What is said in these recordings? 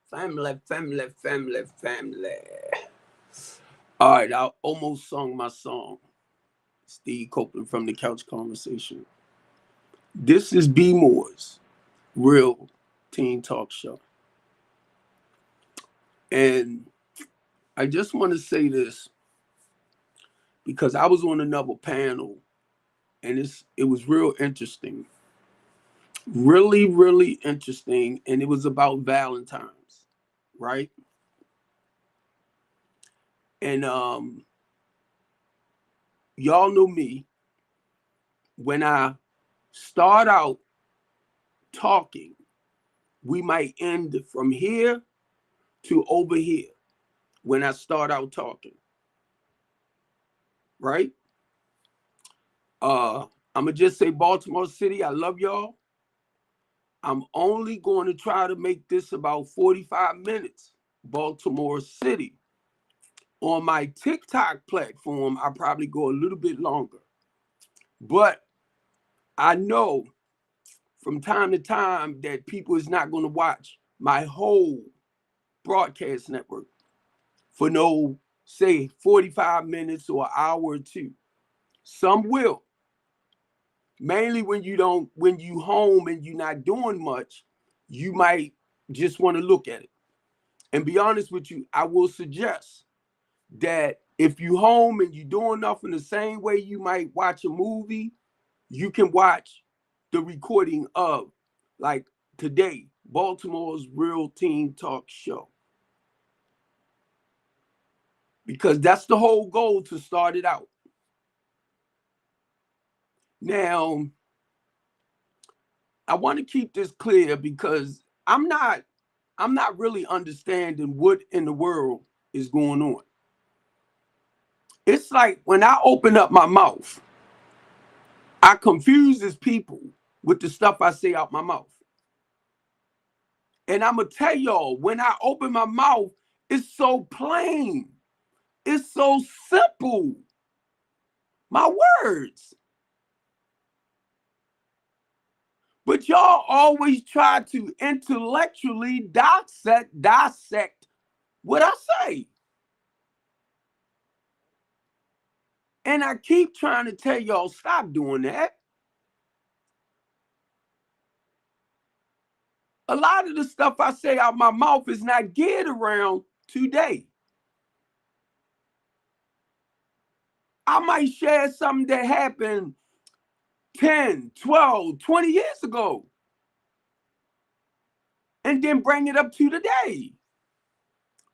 Family, family, family, family. All right, I almost sung my song. Steve Copeland from the Couch Conversation. This is B Moore's Real Teen Talk Show. And I just want to say this because I was on another panel and it was real interesting. Really, really interesting. And it was about Valentine's, right? And y'all know me. When I start out talking, we might end from here to over here when I start out talking, right? I'm gonna just say Baltimore City, I love y'all. I'm only going to try to make this about 45 minutes. Baltimore City. On my TikTok platform, I probably go a little bit longer. But I know from time to time that people is not going to watch my whole broadcast network for no, say, 45 minutes or an hour or two. Some will. Mainly when you home and you're not doing much, you might just want to look at it. And be honest with you, I will suggest that if you home and you're doing nothing the same way you might watch a movie, you can watch the recording of, like today, Baltimore's Real Teen Talk Show. Because that's the whole goal to start it out. Now, I want to keep this clear because I'm not really understanding what in the world is going on. It's like when I open up my mouth, I confuses people with the stuff I say out my mouth. And I'm going to tell y'all, when I open my mouth, it's so plain. It's so simple. My words. But y'all always try to intellectually dissect what I say. And I keep trying to tell y'all, stop doing that. A lot of the stuff I say out my mouth is not geared around today. I might share something that happened 10, 12, 20 years ago and then bring it up to today.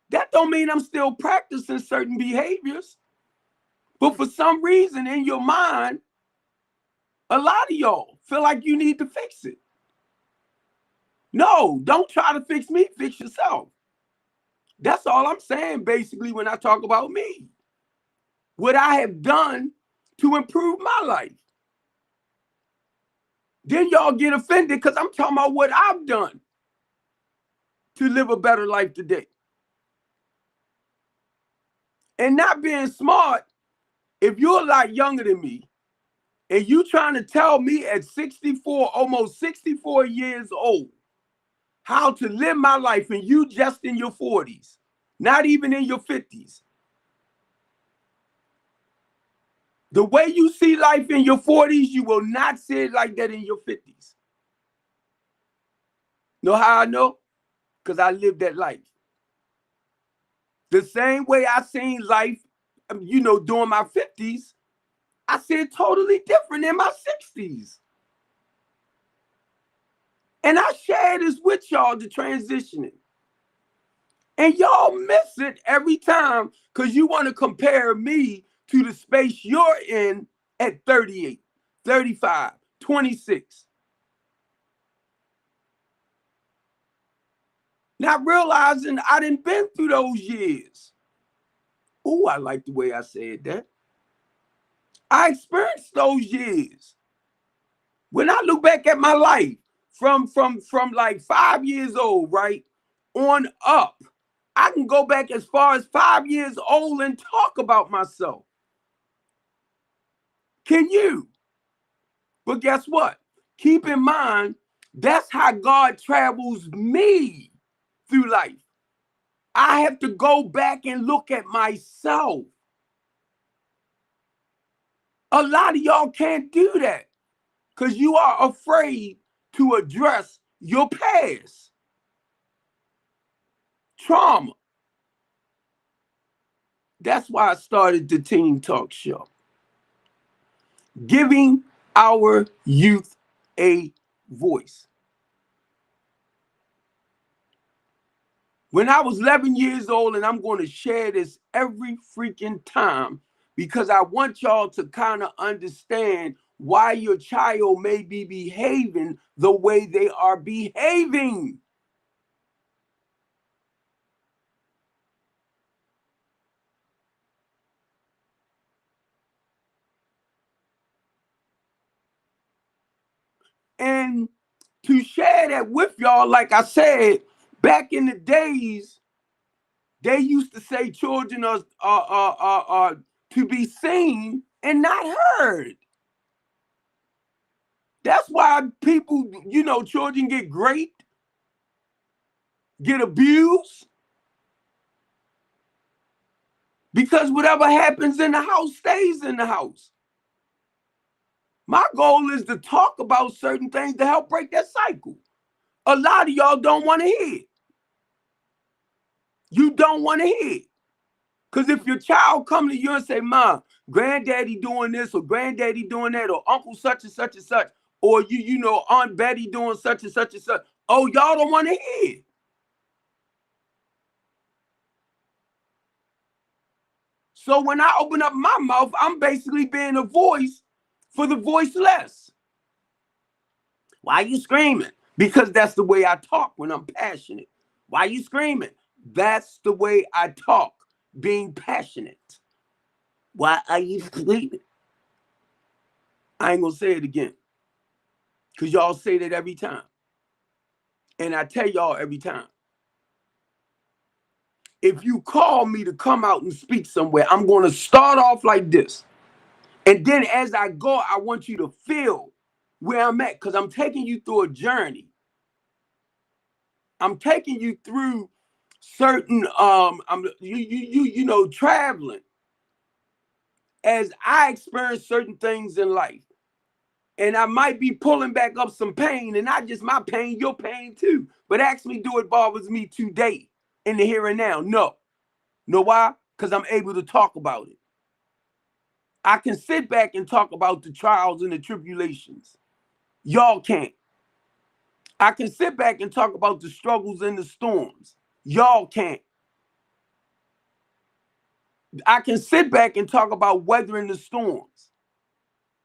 That don't mean I'm still practicing certain behaviors. But for some reason in your mind, a lot of y'all feel like you need to fix it. No, don't try to fix me, fix yourself. That's all I'm saying basically when I talk about me. What I have done to improve my life. Then y'all get offended because I'm talking about what I've done to live a better life today. And not being smart, if you're a lot younger than me, and you trying to tell me at 64, almost 64 years old, how to live my life, and you just in your 40s, not even in your 50s. The way you see life in your 40s, you will not see it like that in your 50s. Know how I know? Because I lived that life. The same way I seen life, during my 50s, I see it totally different in my 60s. And I share this with y'all, the transitioning. And y'all miss it every time because you want to compare me to the space you're in at 38, 35, 26. Not realizing I done been through those years. Ooh, I like the way I said that. I experienced those years. When I look back at my life from like 5 years old, right, on up, I can go back as far as 5 years old and talk about myself. Can you? But guess what? Keep in mind, That's how God travels me through life. I have to go back and look at myself. A lot of y'all can't do that because you are afraid to address your past trauma. That's why I started the Teen Talk Show, giving our youth a voice. When I was 11 years old, and I'm going to share this every freaking time because I want y'all to kind of understand why your child may be behaving the way they are behaving. And to share that with y'all, like I said, back in the days, they used to say children are to be seen and not heard. That's why people, children get raped, get abused, because whatever happens in the house stays in the house. My goal is to talk about certain things to help break that cycle. A lot of y'all don't want to hear it. You don't want to hear it. Because if your child come to you and say, Mom, granddaddy doing this or granddaddy doing that or uncle such and such and such, or Aunt Betty doing such and such and such, oh, y'all don't want to hear it. So when I open up my mouth, I'm basically being a voice for the voiceless. Why you screaming? Because that's the way I talk when I'm passionate. Why you screaming? That's the way I talk, being passionate. Why are you screaming? I ain't gonna say it again, because y'all say that every time. And I tell y'all every time, if you call me to come out and speak somewhere, I'm gonna start off like this. And then as I go, I want you to feel where I'm at, because I'm taking you through a journey. I'm taking you through certain traveling as I experience certain things in life. And I might be pulling back up some pain, and not just my pain, your pain too. But actually, do it bothers me today in the here and now? No. Know why? Because I'm able to talk about it. I can sit back and talk about the trials and the tribulations. Y'all can't. I can sit back and talk about the struggles and the storms. Y'all can't. I can sit back and talk about weathering the storms,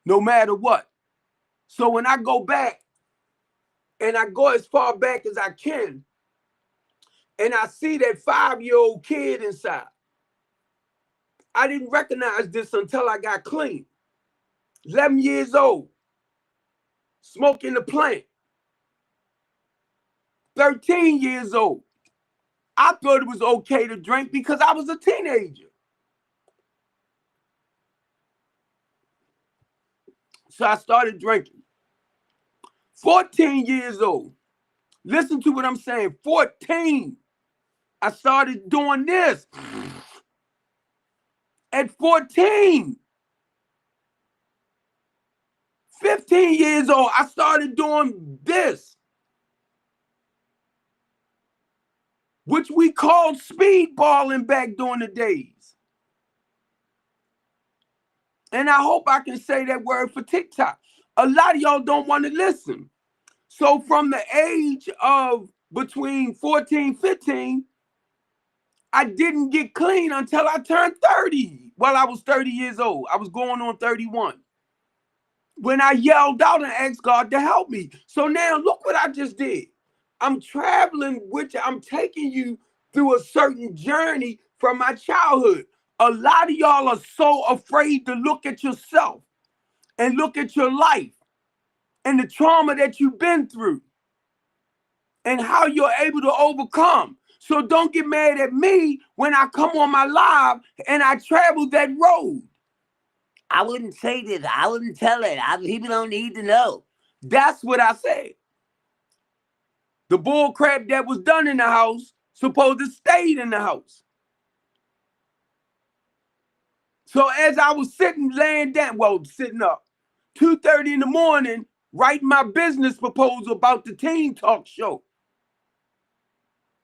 no matter what. So when I go back, and I go as far back as I can, and I see that 5-year-old kid inside, I didn't recognize this until I got clean. 11 years old, smoking the plant. 13 years old. I thought it was okay to drink because I was a teenager. So I started drinking. 14 years old. Listen to what I'm saying. 14. I started doing this. At 14. 15 years old, I started doing this, which we called speedballing back during the days. And I hope I can say that word for TikTok. A lot of y'all don't want to listen. So from the age of between 14, 15, I didn't get clean until I turned 30. Well, I was 30 years old. I was going on 31. When I yelled out and asked God to help me. So now look what I just did. I'm traveling with you. I'm taking you through a certain journey from my childhood. A lot of y'all are so afraid to look at yourself and look at your life and the trauma that you've been through and how you're able to overcome. So don't get mad at me when I come on my live and I travel that road. I wouldn't say this. I wouldn't tell it. People don't need to know. That's what I said. The bull crap that was done in the house supposed to stay in the house. So as I was laying down, sitting up, 2:30 in the morning, writing my business proposal about the Teen Talk Show,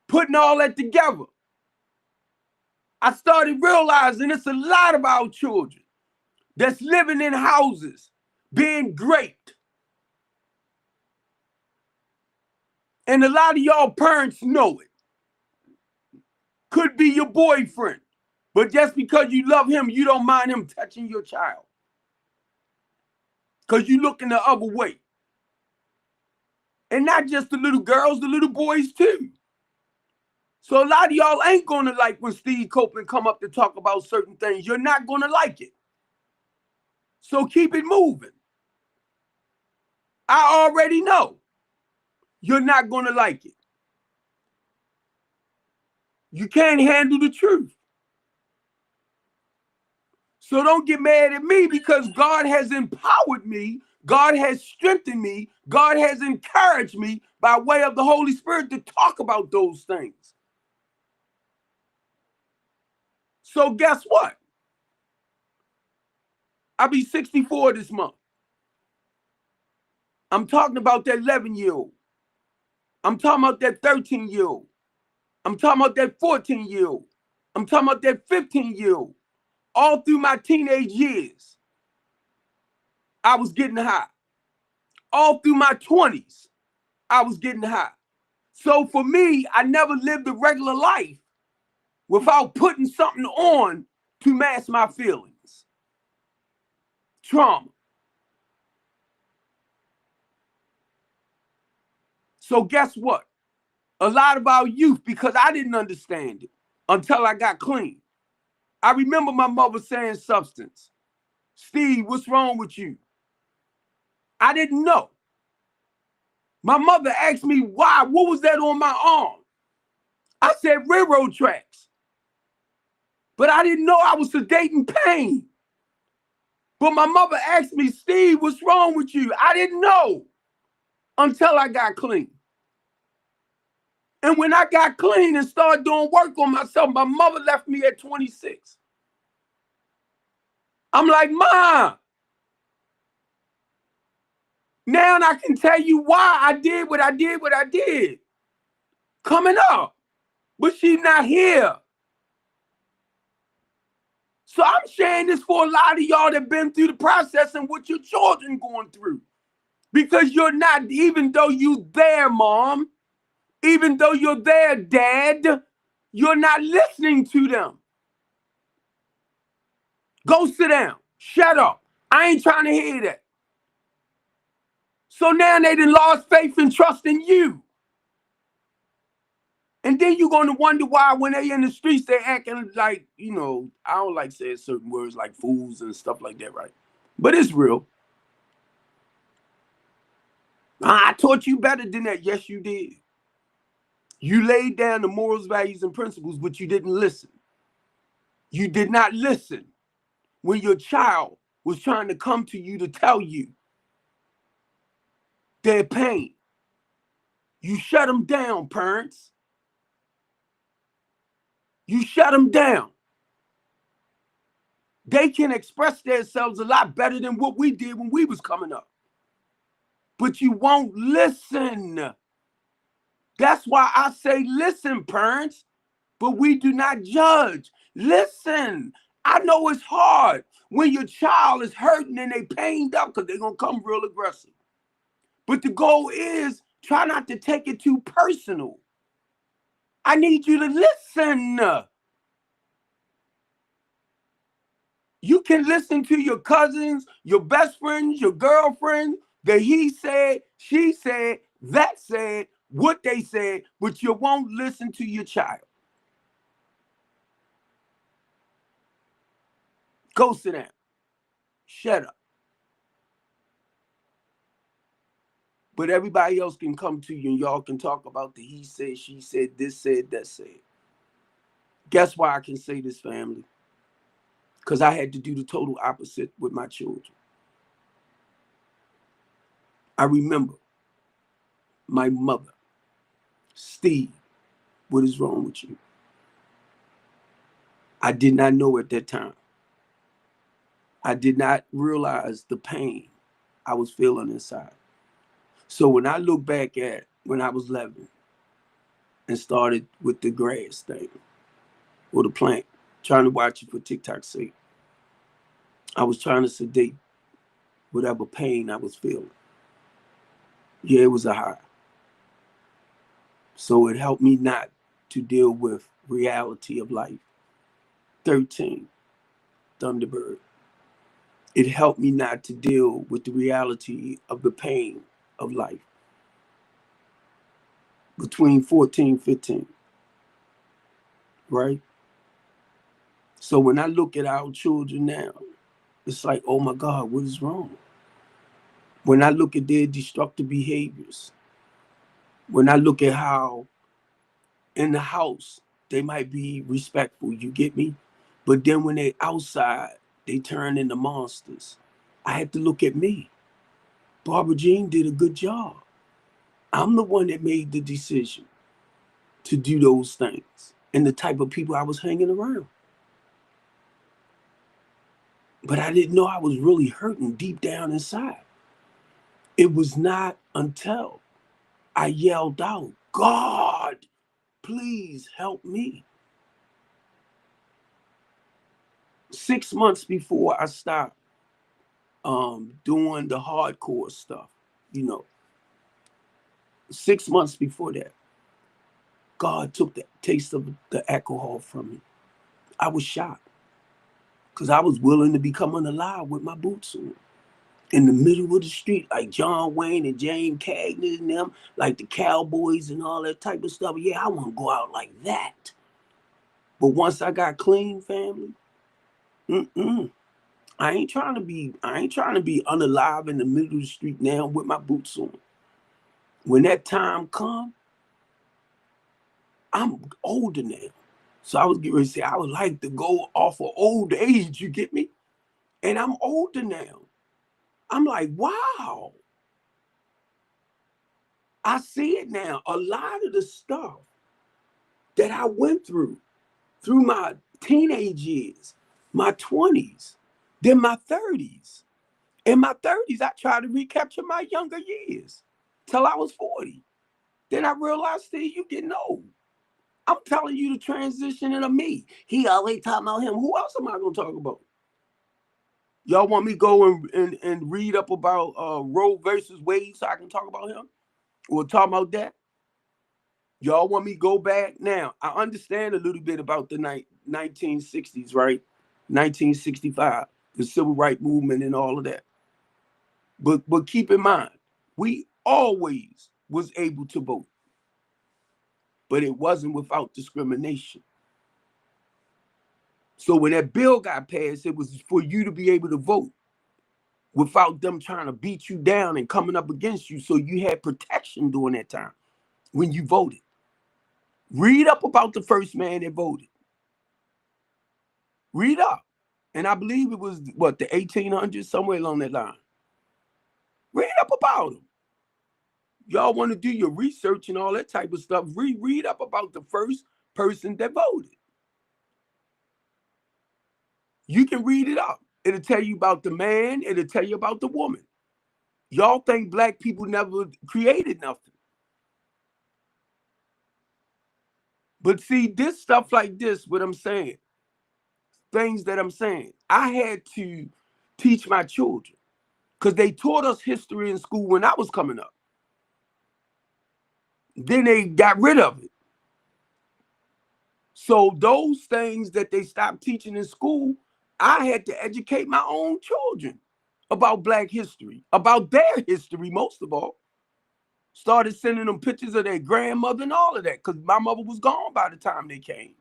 putting all that together, I started realizing it's a lot of our children that's living in houses, being great. And a lot of y'all parents know it. Could be your boyfriend, but just because you love him, you don't mind him touching your child. Because you looking the other way. And not just the little girls, the little boys too. So a lot of y'all ain't gonna like when Steve Copeland come up to talk about certain things. You're not gonna like it. So keep it moving. I already know you're not gonna like it. You can't handle the truth. So don't get mad at me, because God has empowered me. God has strengthened me. God has encouraged me by way of the Holy Spirit to talk about those things. So guess what? I'll be 64 this month. I'm talking about that 11-year-old. I'm talking about that 13-year-old. I'm talking about that 14-year-old. I'm talking about that 15-year-old. All through my teenage years, I was getting high. All through my 20s, I was getting high. So for me, I never lived a regular life without putting something on to mask my feelings. Trauma. So guess what? A lot of our youth, because I didn't understand it until I got clean. I remember my mother saying, Substance, Steve, what's wrong with you? I didn't know. My mother asked me why. What was that on my arm? I said railroad tracks. But I didn't know I was sedating pain. But my mother asked me, Steve, what's wrong with you? I didn't know until I got clean. And when I got clean and started doing work on myself, my mother left me at 26. I'm like, Ma, now I can tell you why I did what I did coming up. But she's not here. So I'm sharing this for a lot of y'all that been through the process and what your children going through. Because you're not, even though you there, Mom, even though you're there, Dad, you're not listening to them. Go sit down. Shut up. I ain't trying to hear that. So now they done lost faith and trust in you. And then you're going to wonder why when they in the streets, they acting like, you know, I don't like saying certain words like fools and stuff like that, right? But it's real. I taught you better than that. Yes, you did. You laid down the morals, values, and principles, but you didn't listen. You did not listen when your child was trying to come to you to tell you their pain. You shut them down, parents. You shut them down. They can express themselves a lot better than what we did when we was coming up. But you won't listen. That's why I say listen, parents, but we do not judge. Listen. I know it's hard when your child is hurting and they pained up because they're going to come real aggressive. But the goal is try not to take it too personal. I need you to listen. You can listen to your cousins, your best friends, your girlfriend, that he said, she said, that said, what they said, but you won't listen to your child. Go sit down. Shut up. But everybody else can come to you and y'all can talk about the he said, she said, this said, that said. Guess why I can say this, family? Because I had to do the total opposite with my children. I remember my mother Steve, what is wrong with you? I did not know at that time. I did not realize the pain I was feeling inside. So when I look back at when I was 11 and started with the grass thing or the plant, trying to watch it for TikTok's sake, I was trying to sedate whatever pain I was feeling. Yeah, it was a high. So it helped me not to deal with reality of life. 13, Thunderbird. It helped me not to deal with the reality of the pain of life. Between 14, 15, right? So when I look at our children now, it's like, oh my God, what is wrong? When I look at their destructive behaviors, when I look at how in the house, they might be respectful, you get me? But then when they outside, they turn into monsters. I had to look at me. Barbara Jean did a good job. I'm the one that made the decision to do those things and the type of people I was hanging around. But I didn't know I was really hurting deep down inside. It was not until I yelled out, God, please help me. 6 months before I stopped doing the hardcore stuff, 6 months before that, God took the taste of the alcohol from me. I was shocked because I was willing to become unalive with my boots on. In the middle of the street, like John Wayne and James Cagney and them, like the Cowboys and all that type of stuff. Yeah, I want to go out like that. But once I got clean, family, I ain't trying to be unalive in the middle of the street now with my boots on. When that time come, I'm older now. So I was getting ready to say I would like to go off of old age, you get me? And I'm older now. I'm like, wow. I see it now. A lot of the stuff that I went through my teenage years, my 20s, then my 30s. In my 30s, I tried to recapture my younger years till I was 40. Then I realized, Steve, you getting old. I'm telling you the transition into me. He always talking about him. Who else am I going to talk about? Y'all want me to go and read up about Roe versus Wade so I can talk about him? We'll talk about that. Y'all want me to go back? Now, I understand a little bit about the 1960s, right? 1965, the civil rights movement and all of that. But keep in mind, we always was able to vote. But it wasn't without discrimination. So when that bill got passed, it was for you to be able to vote without them trying to beat you down and coming up against you. So you had protection during that time when you voted. Read up about the first man that voted. Read up. And I believe it was, the 1800s, somewhere along that line. Read up about him. Y'all want to do your research and all that type of stuff. Read up about the first person that voted. You can read it up. It'll tell you about the man. It'll tell you about the woman. Y'all think black people never created nothing. But see, this stuff like this, what I'm saying, things that I'm saying, I had to teach my children because they taught us history in school when I was coming up. Then they got rid of it. So those things that they stopped teaching in school, I had to educate my own children about black history, about their history, most of all. Started sending them pictures of their grandmother and all of that because my mother was gone by the time they came.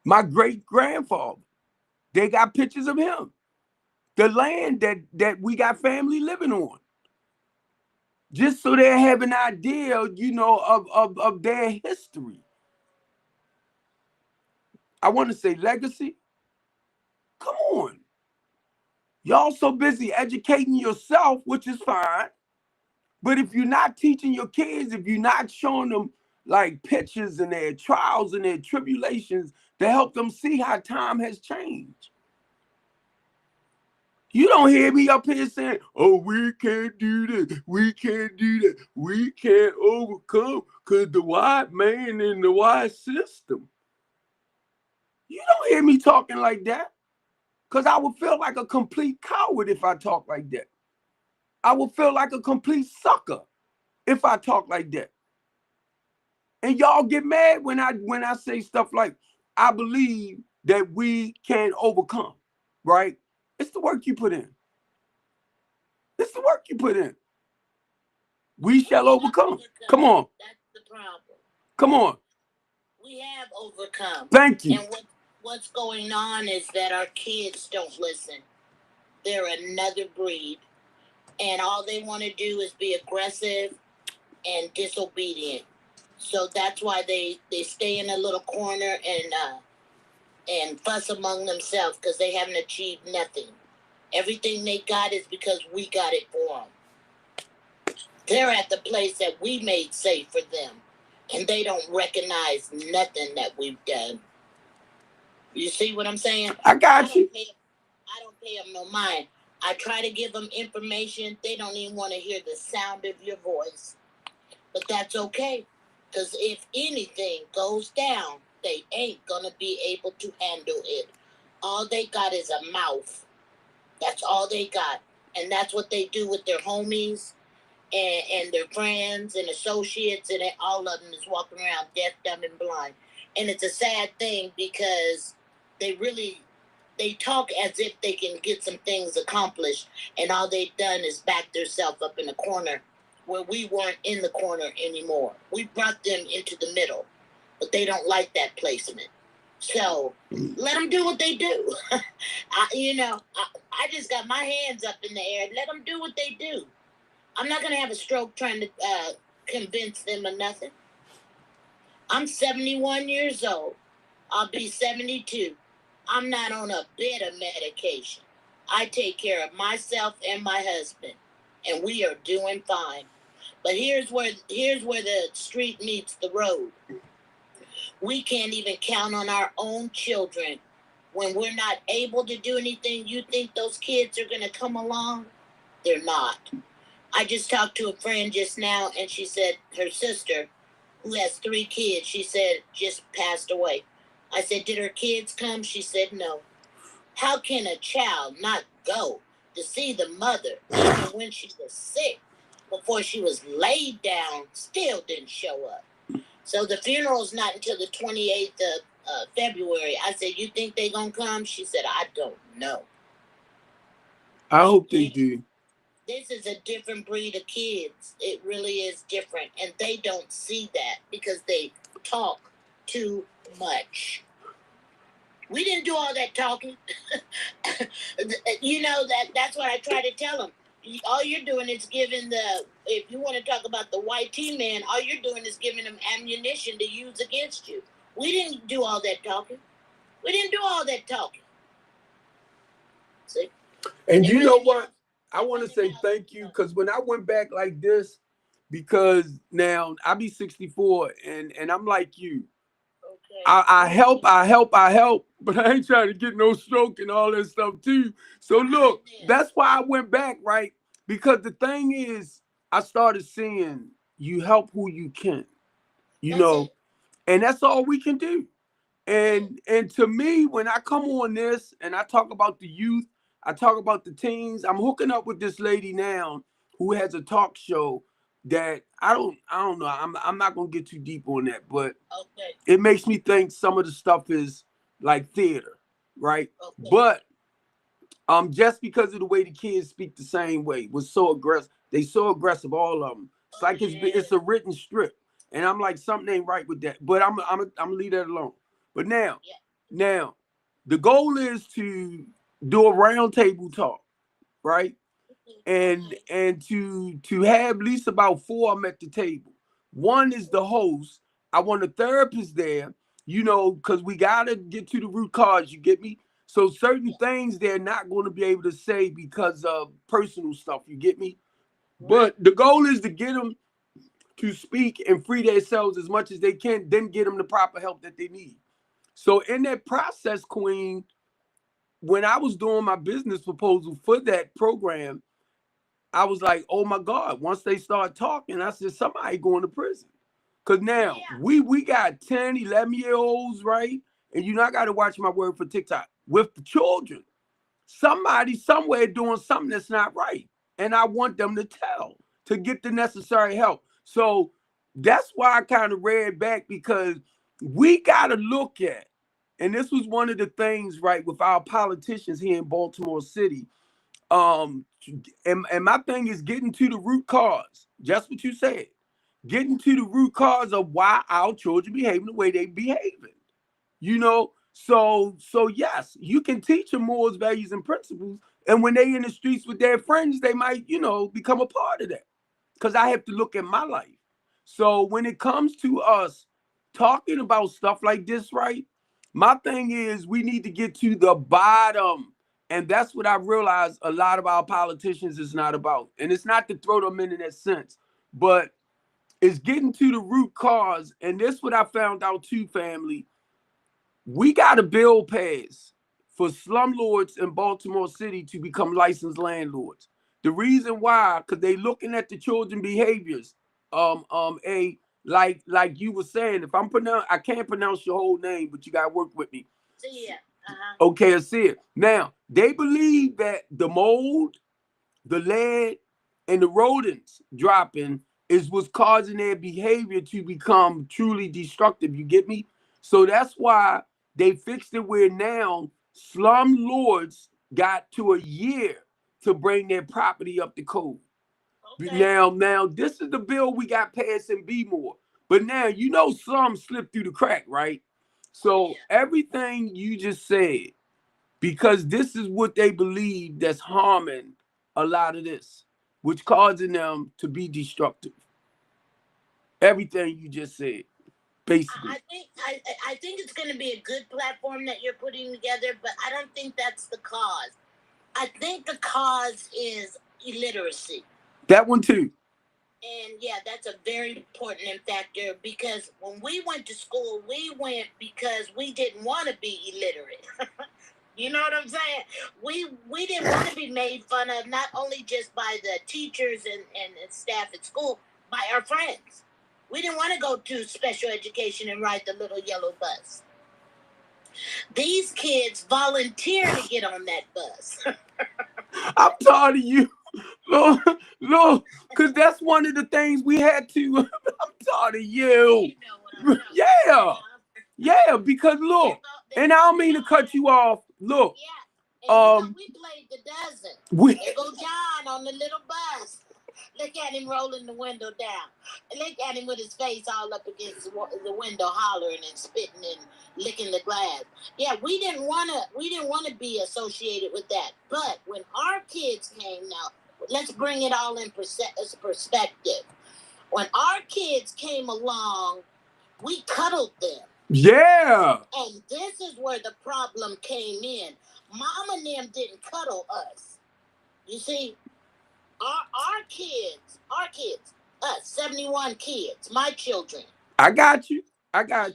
My great-grandfather, they got pictures of him. The land that we got family living on. Just so they have an idea, of their history. I want to say legacy. Come on. Y'all so busy educating yourself, which is fine. But if you're not teaching your kids, if you're not showing them like pictures and their trials and their tribulations to help them see how time has changed. You don't hear me up here saying, oh, we can't do this, we can't do that, we can't overcome because the white man and the white system. You don't hear me talking like that, because I would feel like a complete coward if I talk like that. I would feel like a complete sucker if I talk like that. And y'all get mad when I say stuff like, I believe that we can overcome, right? It's the work you put in. It's the work you put in. We shall overcome. Come on. That's the problem. Come on. We have overcome. Thank you. And what's going on is that our kids don't listen. They're another breed. And all they want to do is be aggressive and disobedient. So that's why they stay in a little corner and fuss among themselves, because they haven't achieved nothing. Everything they got is because we got it for them. They're at the place that we made safe for them, and they don't recognize nothing that we've done. You see what I'm saying? I got you. I don't pay them no mind. I try to give them information. They don't even want to hear the sound of your voice. But that's okay, because if anything goes down, they ain't going to be able to handle it. All they got is a mouth. That's all they got. And that's what they do with their homies and their friends and associates, and all of them is walking around deaf, dumb, and blind. And it's a sad thing, because they talk as if they can get some things accomplished, and all they've done is back themselves up in a corner where we weren't in the corner anymore. We brought them into the middle, but they don't like that placement. So let them do what they do. I just got my hands up in the air. Let them do what they do. I'm not going to have a stroke trying to convince them of nothing. I'm 71 years old. I'll be 72. I'm not on a bit of medication. I take care of myself and my husband, and we are doing fine. But here's where the street meets the road. We can't even count on our own children. When we're not able to do anything, you think those kids are going to come along? They're not. I just talked to a friend just now, and she said her sister, who has 3 kids, she said just passed away. I said, did her kids come? She said no. How can a child not go to see the mother even when she was sick, before she was laid down, still didn't show up? So the funeral's not until the 28th of February. I said, you think they're going to come? She said, I don't know. I hope they do. This is a different breed of kids. It really is different. And they don't see that because they talk too much. We didn't do all that talking. That's what I try to tell them. All you're doing is giving if you want to talk about the white T-man, all you're doing is giving them ammunition to use against you. We didn't do all that talking. See? And you know what? I want to say thank you, because when I went back like this, because now I be 64 and I'm like you. Okay. I help, but I ain't trying to get no stroke and all that stuff too. So look, that's why I went back, right? Because the thing is, I started seeing you help who you can, and that's all we can do. And to me, when I come on this and I talk about the youth, I talk about the teens, I'm hooking up with this lady now who has a talk show that I don't know. I'm not gonna get too deep on that, but it makes me think some of the stuff is like theater, right? Okay. But just because of the way the kids speak the same way was so aggressive. They so aggressive, all of them. It's like it's a written strip, and I'm like, something ain't right with that. But I'm gonna leave that alone. But now, the goal is to do a round table talk, right? And to have at least about 4 of them at the table. One is the host. I want a therapist there, because we gotta get to the root cause. You get me? So certain things they're not going to be able to say because of personal stuff. You get me? But the goal is to get them to speak and free themselves as much as they can, then get them the proper help that they need. So in that process, Queen, when I was doing my business proposal for that program, I was like, oh my God, once they start talking, I said, somebody going to prison. Because now we got 10, 11-year-olds, right? And you know, I got to watch my word for TikTok with the children. Somebody somewhere doing something that's not right. And I want them to tell, to get the necessary help. So that's why I kind of read back, because we got to look at, and this was one of the things, right, with our politicians here in Baltimore City. And my thing is getting to the root cause, just what you said, getting to the root cause of why our children behaving the way they behaving. You know, so yes, you can teach them morals, values, and principles. And when they in the streets with their friends, they might, you know, become a part of that. Because I have to look at my life. So when it comes to us talking about stuff like this, right? My thing is we need to get to the bottom. And that's what I realized a lot of our politicians is not about. And it's not to throw them in that sense, but it's getting to the root cause. And this is what I found out too, family. We got a bill passed for slumlords in Baltimore City to become licensed landlords. The reason why, because they looking at the children behaviors. Like you were saying, if I can't pronounce your whole name, but you gotta work with me. Yeah. Okay, I see it. Now, they believe that the mold, the lead, and the rodents dropping is what's causing their behavior to become truly destructive. You get me? So that's why they fixed it where now slum lords got to a year to bring their property up to code. Okay. Now this is the bill we got passed in B-more. But now, you know, some slipped through the crack, right? So everything you just said, because this is what they believe that's harming a lot of this, which causing them to be destructive. Everything you just said, basically. I think it's going to be a good platform that you're putting together, but I don't think that's the cause. I think the cause is illiteracy. That one too. And yeah, that's a very important factor, because when we went to school, we went because we didn't want to be illiterate. You know what I'm saying? We didn't want to be made fun of, not only just by the teachers and staff at school, by our friends. We didn't want to go to special education and ride the little yellow bus. These kids volunteer to get on that bus. I'm tired of you. No, because that's one of the things we had to. I'm tired of you. Yeah, because look, and I don't mean to cut you off. Look, we played the dozen. There go John on the little bus. Look at him rolling the window down. Look at him with his face all up against the window, hollering and spitting and licking the glass. Yeah, we didn't want to be associated with that. But when our kids came, now let's bring it all in perspective. When our kids came along, we cuddled them. Yeah. And this is where the problem came in. Mom and them didn't cuddle us. You see, our kids, us, 71 kids, my children. I got you. Cuddled them.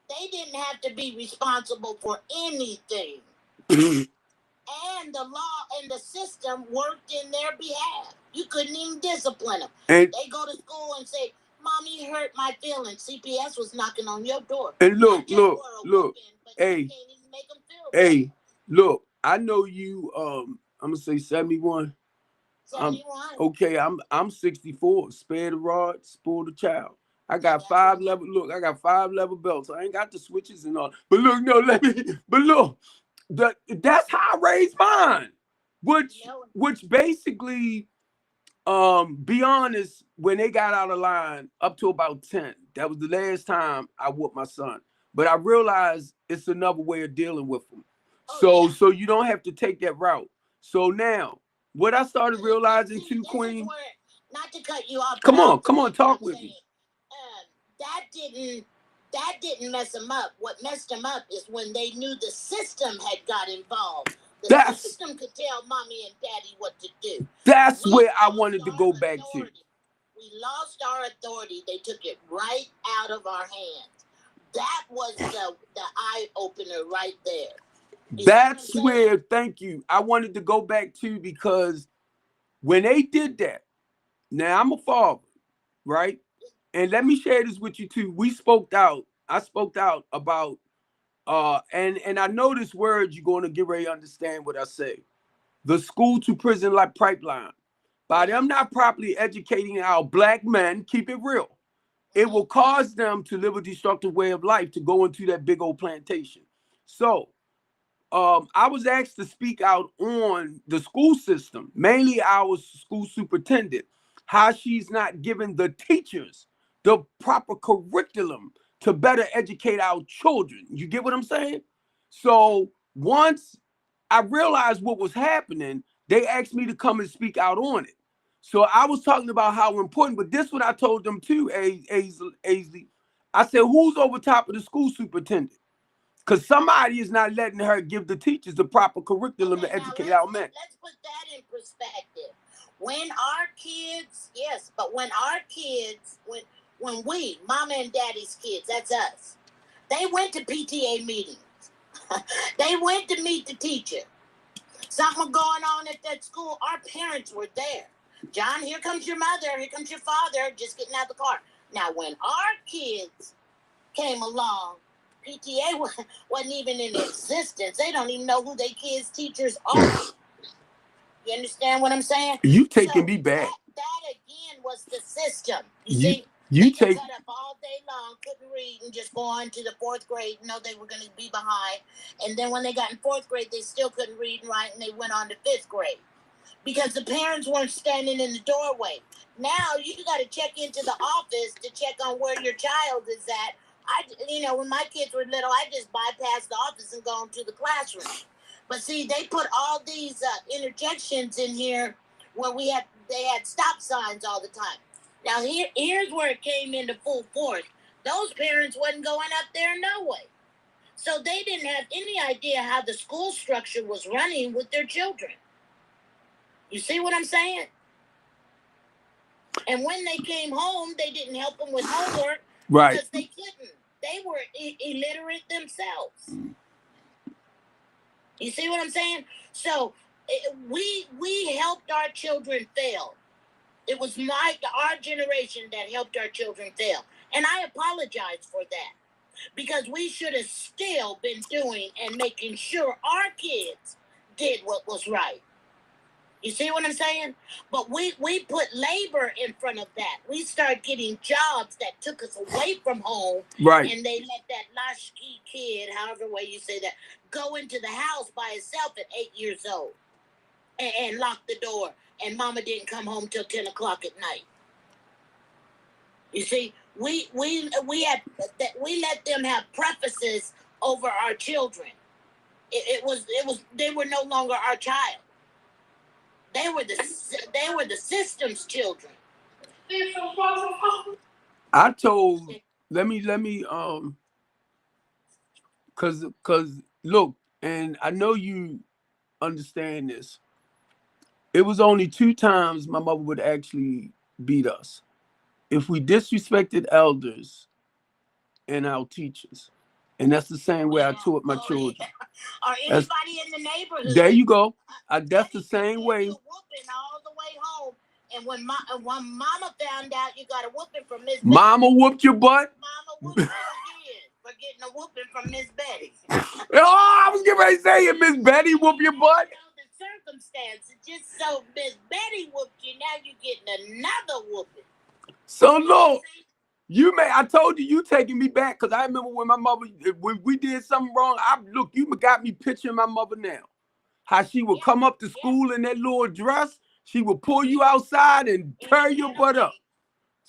They didn't have to be responsible for anything. And the law and the system worked in their behalf. You couldn't even discipline them. And they go to school and say, Mommy hurt my feelings. CPS was knocking on your door. And look. Hey, look, I know you, I'm going to say 71. 71. Okay, I'm 64. Spare the rod, spoil the child. I got 5 level. Look, I got 5 level belts. I ain't got the switches and all. But look, that's how I raised mine. Which basically, be honest, when they got out of line up to about 10, that was the last time I whooped my son. But I realized it's another way of dealing with them. So you don't have to take that route. So now, what I started realizing too, Queen. Not to cut you off. Come on, talk with me. That didn't mess them up. What messed them up is when they knew the system had got involved. The system could tell mommy and daddy what to do. That's where I wanted to go back to. We lost our authority. They took it right out of our hands. That was the eye opener right there. That's where, thank you. I wanted to go back to, because when they did that, now I'm a father, right? And let me share this with you too. We spoke out. I spoke out about and I know this word you're going to get ready to understand what I say. The school to prison like pipeline. By them not properly educating our black men, keep it real, it will cause them to live a destructive way of life, to go into that big old plantation. So I was asked to speak out on the school system, mainly our school superintendent, how she's not giving the teachers the proper curriculum to better educate our children. You get what I'm saying? So once I realized what was happening, they asked me to come and speak out on it. So I was talking about how important, but this is what I told them too, Aisley. I said, who's over top of the school superintendent? Because somebody is not letting her give the teachers the proper curriculum to educate our men. Let's put that in perspective. When our kids, yes, but when our kids, when we, mama and daddy's kids, that's us, they went to PTA meetings. They went to meet the teacher. Something going on at that school. Our parents were there. John, here comes your mother. Here comes your father. Just getting out of the car. Now, when our kids came along, PTA wasn't even in existence. They don't even know who their kids' teachers are. You understand what I'm saying? You taking me back. That again was the system. You see? You they cut up all day long, couldn't read, and just go on to the fourth grade. Know they were going to be behind. And then when they got in fourth grade, they still couldn't read and write, and they went on to fifth grade because the parents weren't standing in the doorway. Now you got to check into the office to check on where your child is at. When my kids were little, I just bypassed the office and go into the classroom. But see, they put all these interjections in here where they had stop signs all the time. Now, here's where it came into full force. Those parents wasn't going up there no way. So they didn't have any idea how the school structure was running with their children. You see what I'm saying? And when they came home, they didn't help them with homework. Right. Because they couldn't. They were illiterate themselves. You see what I'm saying? So we helped our children fail. It was our generation that helped our children fail. And I apologize for that. Because we should have still been doing and making sure our kids did what was right. You see what I'm saying? But we put labor in front of that. We started getting jobs that took us away from home. Right. And they let that latchkey kid, however way you say that, go into the house by himself at 8 years old and lock the door. And mama didn't come home till 10 o'clock at night. You see, we let them have prefaces over our children. They were no longer our child. They were the system's children. I told let me cause look, and I know you understand this. It was only 2 times my mother would actually beat us. If we disrespected elders and our teachers. And that's the same way I taught my children. Or anybody in the neighborhood. There you go. That's the same way. Whooping all the way home. And when mama found out you got a whooping from Miss Betty. Mama whooped your butt? Mama whooped you again for getting a whooping from Miss Betty. Oh, I was getting ready to say it, Miss Betty whoop your butt. Circumstances, just so Miss Betty whooped you, now you're getting another whooping. So look, I told you taking me back, because I remember when my mother, when we did something wrong, you got me picturing my mother now. How she would come up to school in that little dress, she would pull you outside and tear your butt up.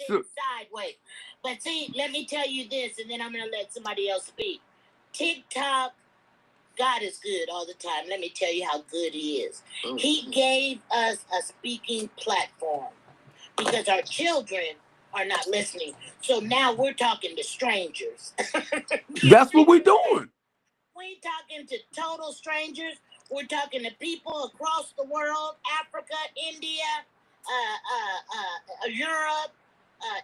Sideways. But see, let me tell you this, and then I'm gonna let somebody else speak. TikTok, God is good all the time. Let me tell you how good he is. He gave us a speaking platform because our children are not listening. So now we're talking to strangers. That's what we're doing. We talking to total strangers. We're talking to people across the world, Africa, India, Europe,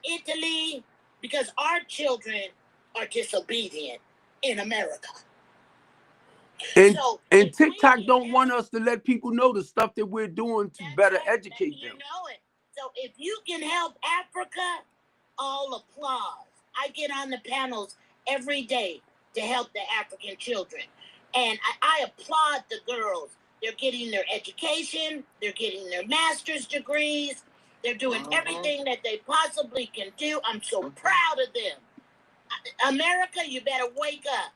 Italy, because our children are disobedient in America. And So and if we TikTok can don't help- want us to let people know the stuff that we're doing to That's better right. educate You them. know it. So if you can help Africa, all applause. I get on the panels every day to help the African children. And I applaud the girls. They're getting their education, they're getting their master's degrees, they're doing everything that they possibly can do. I'm so proud of them. America, you better wake up.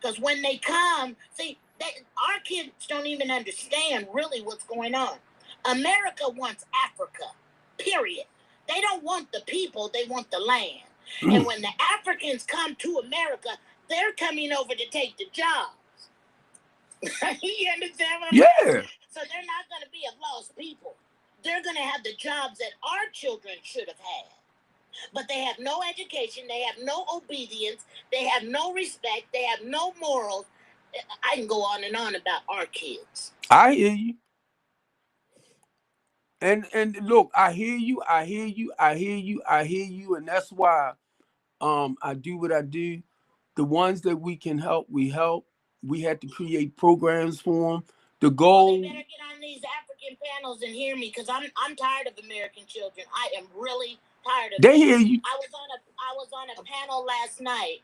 Because when they come, see, our kids don't even understand really what's going on. America wants Africa, period. They don't want the people, they want the land. And when the Africans come to America, they're coming over to take the jobs. You understand what I'm saying? Yeah. So they're not going to be a lost people. They're going to have the jobs that our children should have had. But they have no education, they have no obedience, they have no respect, they have no morals. I can go on and on about our kids. I hear you. And look, I hear you, and that's why I do what I do. The ones that we can help, we help. We had to create programs for them. The Well, goal. they better get on these African panels and hear me, because I'm tired of American children. I am really tired of They it. hear you. I was on a panel last night,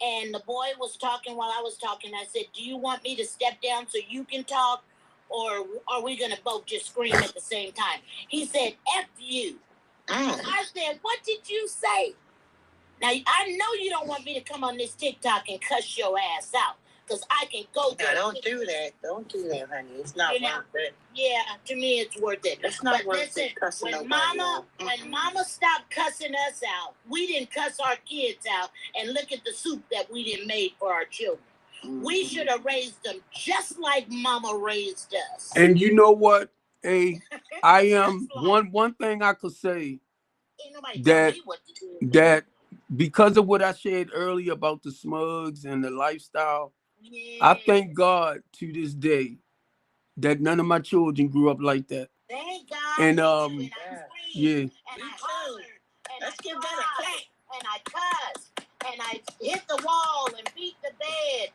and the boy was talking while I was talking. I said, "Do you want me to step down so you can talk, or are we gonna both just scream at the same time?" He said, "F you." I said, "What did you say?" Now I know you don't want me to come on this TikTok and cuss your ass out, because I can go there. No, don't do that. Don't do that, honey. It's not worth it. Yeah, to me it's worth it. It's not worth listen, it cussing when nobody mama out. when mama stopped cussing us out, we didn't cuss our kids out, and look at the soup that we didn't make for our children. We should have raised them just like mama raised us. And you know what? I am Just like- one thing I could say Ain't nobody that- tell me what to do. that because of what I shared earlier about the smugs and the lifestyle, I thank God to this day that none of my children grew up like that. Thank God. And I yeah. and I hollered, and Let's I give cried, that a clap. and I cussed, and I hit the wall and beat the bed,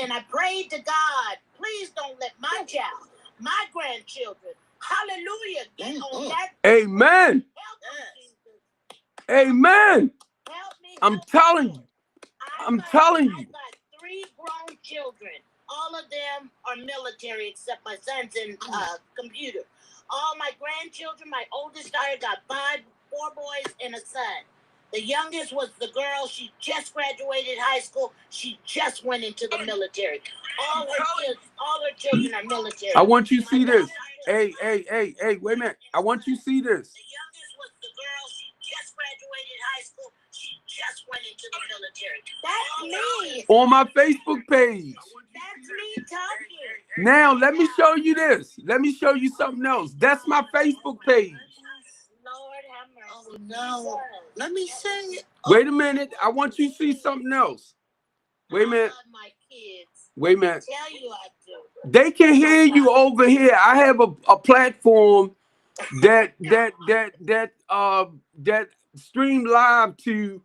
and I prayed to God, please don't let my child, my grandchildren, hallelujah, get on that. Amen. Help me, Jesus. Amen. Help me. I'm help telling me. you. I've I'm got- telling you. I've got 3 grown children. All of them are military except my son's in computer. All my grandchildren, my oldest daughter got 4 boys and a son. The youngest was the girl. She just graduated high school. She just went into the military. All her children are military. I want you to see My this. daughter- Hey, wait a minute. I want you to see this. The youngest was the girl. She just graduated high school. She just went into the military. That's me. On my Facebook page. That's me talking. Now, let me show you this. Let me show you something else. That's my Facebook page. Lord have mercy. Oh, no. Let me say it. Wait a minute. I want you to see something else. Wait a minute. I love my kids. Wait a minute. Tell you I do. They can hear you over here. I have a platform that stream live to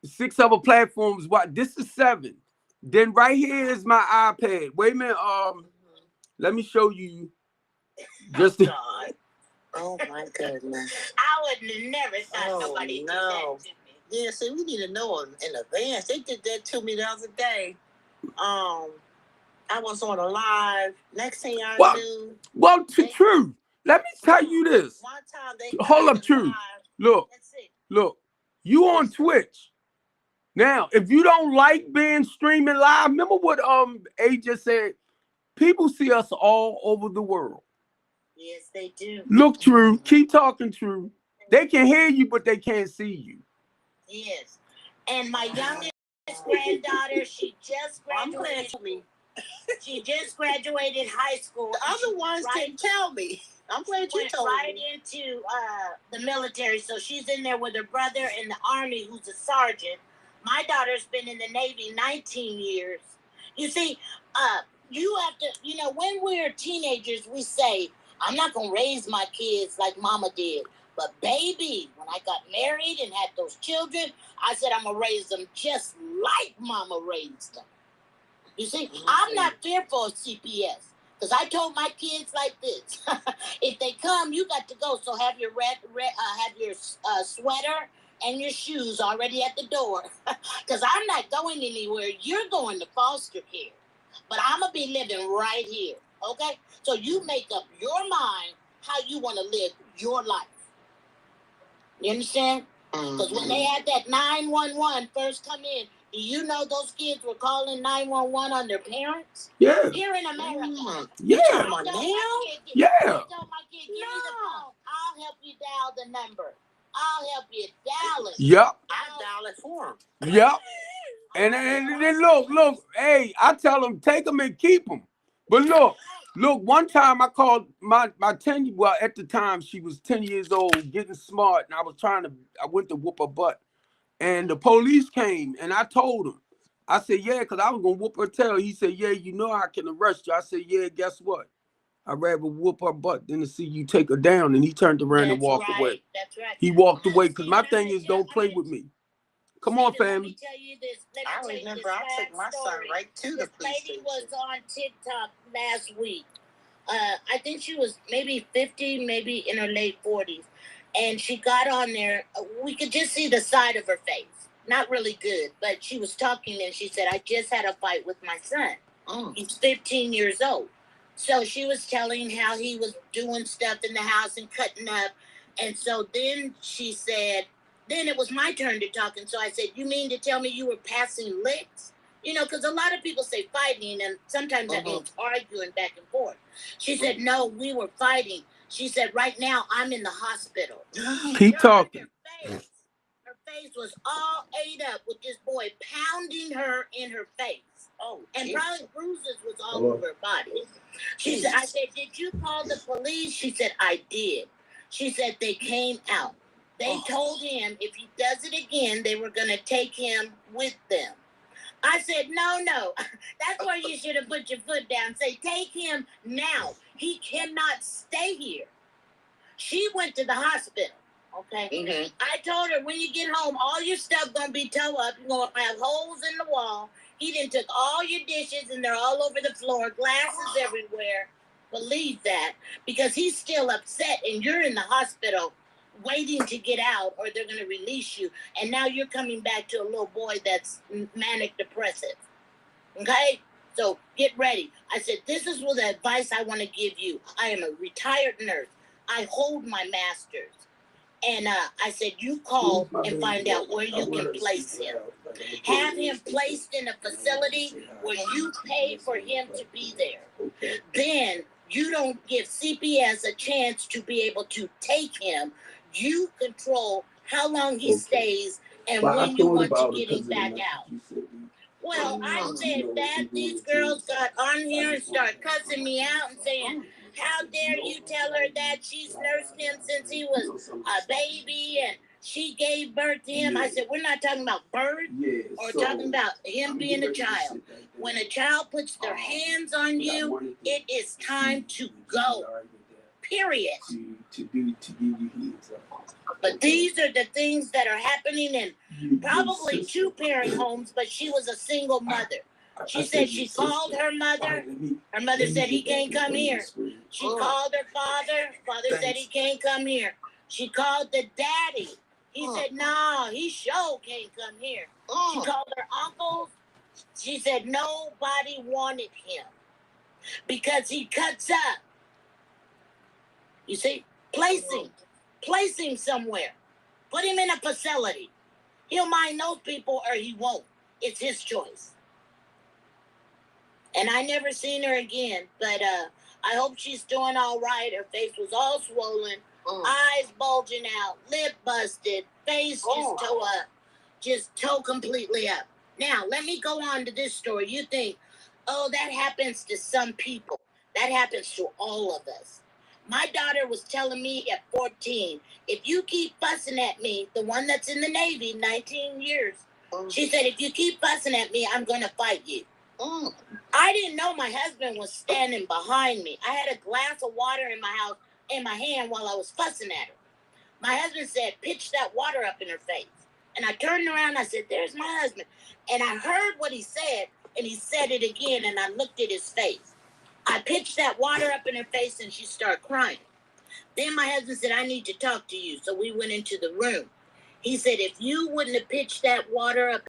6 other platforms. What? This is 7. Then right here is my iPad. Wait a minute. Let me show you. Just God. Oh, my goodness. I would have never thought Oh, nobody did no. that to me. Yeah, see, we need to know in advance. They did that to me the other day. I was on a live. Next thing I Well, knew, well, true. Let me tell you this. one time they Hold up, cut True. live. Look, Let's see. look. You on Twitch. Now, if you don't like being streaming live, remember what A just said? People see us all over the world. Yes, they do. Look, True. Keep talking, True. They can hear you, but they can't see you. Yes. And my youngest granddaughter, she just I'm glad graduated. you me. She just graduated high school. The other ones didn't tell me. I'm glad you Went told right me. into the military, so she's in there with her brother in the Army, who's a sergeant. My daughter's been in the Navy 19 years. You see, you have to, when we're teenagers, we say, I'm not going to raise my kids like mama did. But baby, when I got married and had those children, I said, I'm going to raise them just like mama raised them. You see, I'm not fearful of CPS. Because I told my kids like this. If they come, you got to go. So have your have your sweater and your shoes already at the door. Because I'm not going anywhere. You're going to foster care. But I'm going to be living right here. Okay? So you make up your mind how you want to live your life. You understand? Because when they had that 911 first come in, do you know those kids were calling 911 on their parents? Yeah. Here in America. Yeah. I told my kid, Yeah. I told my kid, give me the phone. I'll help you dial the number. I'll help you dial it. Yep. I dial it for him. Yep. And then look, hey, I tell them, take them and keep them. But look, one time I called my 10, well, at the time she was 10 years old, getting smart, and I went to whoop her butt. And the police came, and I told him, I said, yeah, because I was going to whoop her tail. He said, yeah, I can arrest you. I said, yeah, guess what? I'd rather whoop her butt than to see you take her down. And he turned around and walked away. That's right. He walked away because my thing is don't play with me. Come on, Steven, family. Let me tell you this. I remember I took my son right to the police This lady station. was on TikTok last week. I think she was maybe 50, maybe in her late 40s. And she got on there. We could just see the side of her face. Not really good, but she was talking and she said, I just had a fight with my son. He's 15 years old. So she was telling how he was doing stuff in the house and cutting up. And so then she said, then it was my turn to talk. And so I said, you mean to tell me you were passing licks? Because a lot of people say fighting, and sometimes that means arguing back and forth. She said, no, we were fighting. She said, right now, I'm in the hospital. Keep talking. Her face was all ate up with this boy pounding her in her face. And probably bruises was all over her body. She said, I said, did you call the police? She said, I did. She said, they came out. They told him if he does it again, they were going to take him with them. I said, no. That's where you should have put your foot down. Say, take him now. He cannot stay here. She went to the hospital. Okay. I told her, when you get home, all your stuff going to be towed up. You're going to have holes in the wall. He done took all your dishes and they're all over the floor, glasses everywhere. Believe that, because he's still upset and you're in the hospital waiting to get out or they're going to release you. And now you're coming back to a little boy that's manic depressive. Okay? So get ready. I said, this is what the advice I want to give you. I am a retired nurse. I hold my master's. And I said, you call and find out where you can place him. Have him placed in a facility where you pay for him to be there. Then you don't give CPS a chance to be able to take him. You control how long he stays and when you want to get him back out. Well, I said that these girls got on here and started cussing me out and saying, how dare you tell her that she's nursed him since he was a baby and she gave birth to him? I said, we're not talking about birth or talking about him being a child. When a child puts their hands on you, it is time to go. Period. But these are the things that are happening in probably 2-parent homes, but she was a single mother. She said she called her mother. Her mother said he can't come here. She called her father. Father said he can't come here. She called the daddy. He said, no, he sure can't come here. She called her uncles. She said nobody wanted him because he cuts up. You see, place him somewhere. Put him in a facility. He'll mind those people or he won't. It's his choice. And I never seen her again, but I hope she's doing all right. Her face was all swollen, eyes bulging out, lip busted, face just toe completely up. Now, let me go on to this story. You think, oh, that happens to some people. That happens to all of us. My daughter was telling me at 14, if you keep fussing at me, the one that's in the Navy, 19 years, she said, if you keep fussing at me, I'm going to fight you. I didn't know my husband was standing behind me. I had a glass of water in my house in my hand while I was fussing at her. My husband said, pitch that water up in her face. And I turned around and I said, there's my husband. And I heard what he said, and he said it again, and I looked at his face. I pitched that water up in her face, and she started crying. Then my husband said, I need to talk to you. So we went into the room. He said, if you wouldn't have pitched that water up